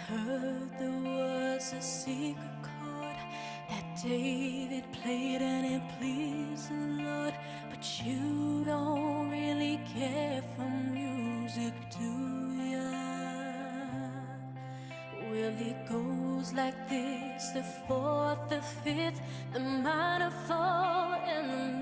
heard there was a secret chord that David played and it pleased the Lord. But you don't really care for music, do ya? Well, it goes like this: the fourth, the fifth, the minor fall, and the